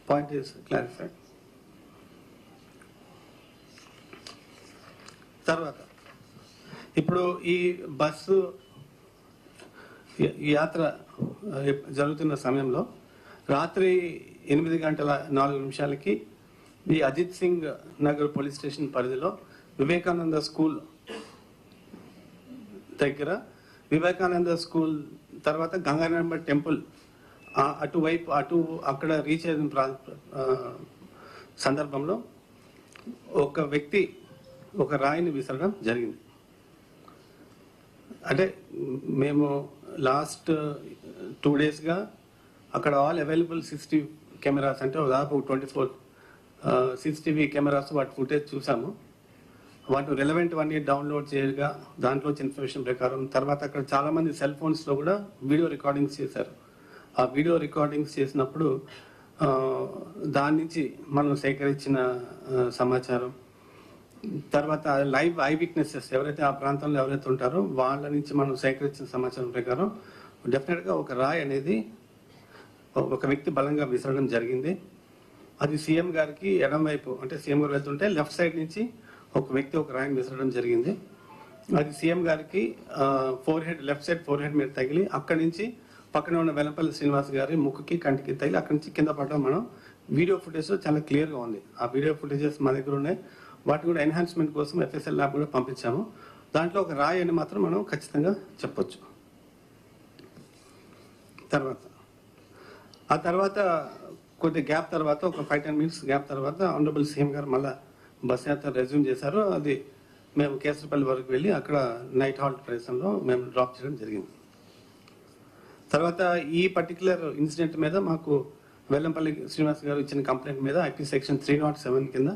Point is clarified. తర్వాత ఇప్పుడు ఈ బస్సు యాత్ర జరుగుతున్న సమయంలో రాత్రి 8:04 ఈ అజిత్ సింగ్ నగర్ పోలీస్ స్టేషన్ పరిధిలో వివేకానంద స్కూల్ దగ్గర, వివేకానంద స్కూల్ తర్వాత గంగారాంబ టెంపుల్ అటువైపు అక్కడ రీచ్ అయిన సందర్భంలో ఒక వ్యక్తి ఒక రాయిని విసరడం జరిగింది. అంటే మేము లాస్ట్ 2 daysగా అక్కడ ఆల్ అవైలబుల్ CCTV కెమెరాస్, అంటే దాదాపు 24 CCTV కెమెరాస్ వాటి ఫుటేజ్ చూసాము. వాటి రెలవెంట్ అన్ని డౌన్లోడ్ చేయగా దాంట్లో ఇన్ఫర్మేషన్ ప్రకారం తర్వాత అక్కడ చాలామంది సెల్ ఫోన్స్లో కూడా వీడియో రికార్డింగ్స్ చేశారు. ఆ వీడియో రికార్డింగ్స్ చేసినప్పుడు దాని నుంచి మనం సేకరించిన సమాచారం, తర్వాత లైవ్ ఐ విట్నెసెస్ ఎవరైతే ఆ ప్రాంతంలో ఎవరైతే ఉంటారో వాళ్ళ నుంచి మనం సేకరించిన సమాచారం ప్రకారం డెఫినెట్గా ఒక రాయి అనేది ఒక వ్యక్తి బలంగా విసరడం జరిగింది. అది సీఎం గారికి ఎడం వైపు, అంటే సీఎం గారు వెళ్తుంటే లెఫ్ట్ సైడ్ నుంచి ఒక వ్యక్తి ఒక రాయిని విసరడం జరిగింది. అది సీఎం గారికి లెఫ్ట్ సైడ్ ఫోర్ హెడ్ మీద తగిలి అక్కడి నుంచి పక్కన ఉన్న వెల్లంపల్లి శ్రీనివాస్ గారి ముక్కుకి కంటికి తగిలి అక్కడి నుంచి కింద పడడం మనం వీడియో ఫుటేజ్ చాలా క్లియర్గా ఉంది. ఆ వీడియో ఫుటేజెస్ మా దగ్గర ఉన్నాయి. వాటి కూడా ఎన్హాన్స్మెంట్ కోసం FSL ల్యాబ్ కూడా పంపించాము. దాంట్లో ఒక రాయి అని మాత్రం మనం ఖచ్చితంగా చెప్పొచ్చు. ఆ తర్వాత కొద్ది గ్యాప్ తర్వాత ఒక 5-10 minutes గ్యాప్ తర్వాత ఆనరబుల్ సీఎం గారు మళ్ళీ బస్ యాత్ర రెజ్యూమ్ చేశారు. అది మేము కేసరపల్లి వరకు వెళ్ళి అక్కడ నైట్ హాల్ట్ ప్రదేశంలో మేము డ్రాప్ చేయడం జరిగింది. తర్వాత ఈ పర్టికులర్ ఇన్సిడెంట్ మీద మాకు వెల్లంపల్లి శ్రీనివాస్ గారు ఇచ్చిన కంప్లైంట్ మీద IP సెక్షన్ 307 కింద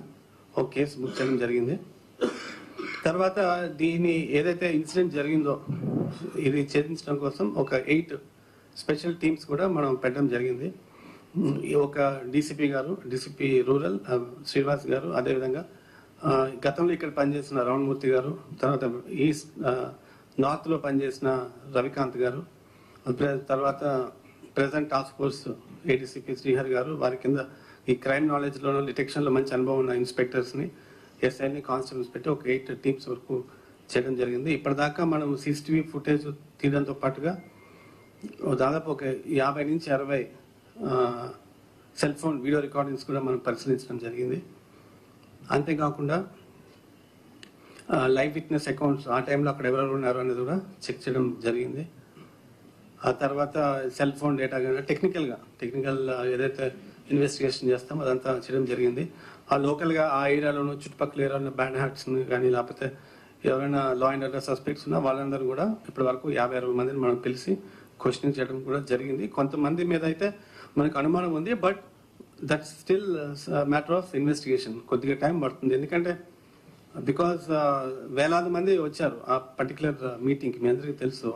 ఒక కేసు బుక్ చేయడం జరిగింది. తర్వాత దీని ఏదైతే ఇన్సిడెంట్ జరిగిందో ఇది ఛేదించడం కోసం ఒక 8 స్పెషల్ టీమ్స్ కూడా మనం పెట్టడం జరిగింది. ఒక DCP గారు, DCP రూరల్ శ్రీనివాస్ గారు, అదేవిధంగా గతంలో ఇక్కడ పనిచేసిన రావణమూర్తి గారు, తర్వాత ఈస్ట్ నార్త్లో పనిచేసిన రవికాంత్ గారు, తర్వాత present task force ADCP Srihari గారు, వారి కింద ఈ క్రైమ్ నాలెడ్జ్లో డిటెక్షన్లో మంచి అనుభవం ఉన్న ఇన్స్పెక్టర్స్ని, SIని, కానిస్టేబుల్స్ పెట్టి ఒక 8 టీమ్స్ వరకు చేయడం జరిగింది. ఇప్పటిదాకా మనం CCTV ఫుటేజ్ తీయడంతో పాటుగా దాదాపు ఒక 50 నుంచి 60 సెల్ ఫోన్ వీడియో రికార్డింగ్స్ కూడా మనం పరిశీలించడం జరిగింది. అంతేకాకుండా లైవ్ విట్నెస్ అకౌంట్స్ ఆ టైంలో అక్కడ ఎవరెవరు ఉన్నారు అనేది కూడా చెక్ చేయడం జరిగింది. ఆ తర్వాత సెల్ ఫోన్ డేటా కానీ టెక్నికల్ ఏదైతే ఇన్వెస్టిగేషన్ చేస్తామో అదంతా చేయడం జరిగింది. ఆ లోకల్గా ఆ ఏరియాలోనూ చుట్టుపక్కల ఏరియాలో బ్యాండ్ హ్యాట్స్ని కానీ లేకపోతే ఎవరైనా లా అండ్ ఆర్డర్ సస్పెక్ట్స్ ఉన్నా వాళ్ళందరూ కూడా ఇప్పటి వరకు 50-60 మందిని మనం పిలిచి క్వశ్చనింగ్ చేయడం కూడా జరిగింది. కొంతమంది మీద అయితే మనకు అనుమానం ఉంది, but that still matter of investigation. కొద్దిగా టైం పడుతుంది, ఎందుకంటే బికాజ్ వేలాది మంది వచ్చారు ఆ పర్టికులర్ మీటింగ్కి. మీ అందరికీ తెలుసు,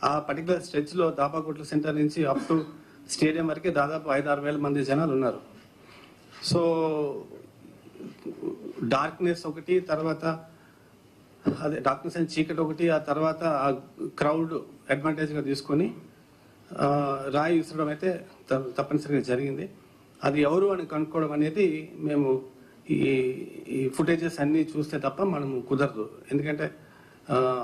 ఆ పర్టికులర్ స్ట్రెచ్లో దాపాకోట్ల సెంటర్ నుంచి అప్ టు స్టేడియం వరకే దాదాపు 5-6 వేల మంది జనాలు ఉన్నారు. సో డార్క్నెస్ ఒకటి, తర్వాత అదే డార్క్నెస్ అండ్ చీకటి ఒకటి, ఆ తర్వాత ఆ క్రౌడ్ అడ్వాంటేజ్గా తీసుకొని రాయి విసరడం అయితే తప్పనిసరిగా జరిగింది. అది ఎవరు అని కనుక్కోవడం అనేది మేము ఈ ఫుటేజెస్ అన్నీ చూస్తే తప్ప మనం కుదరదు. ఎందుకంటే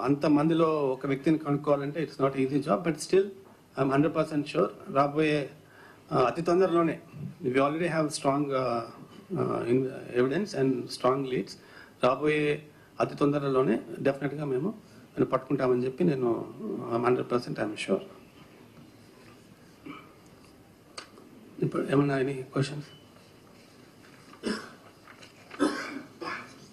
అంతమందిలో ఒక వ్యక్తిని కనుక్కోవాలంటే it's not easy job. But still I'm 100% sure రాబోయే అతి తొందరలోనే we already have strong evidence and strong leads. రాబోయే అతి తొందరలోనే డెఫినెట్గా మేము పట్టుకుంటామని చెప్పి నేను 100% ఐఎమ్ షూర్. ఇప్పుడు ఏమన్నా ఎనీ క్వశ్చన్స్?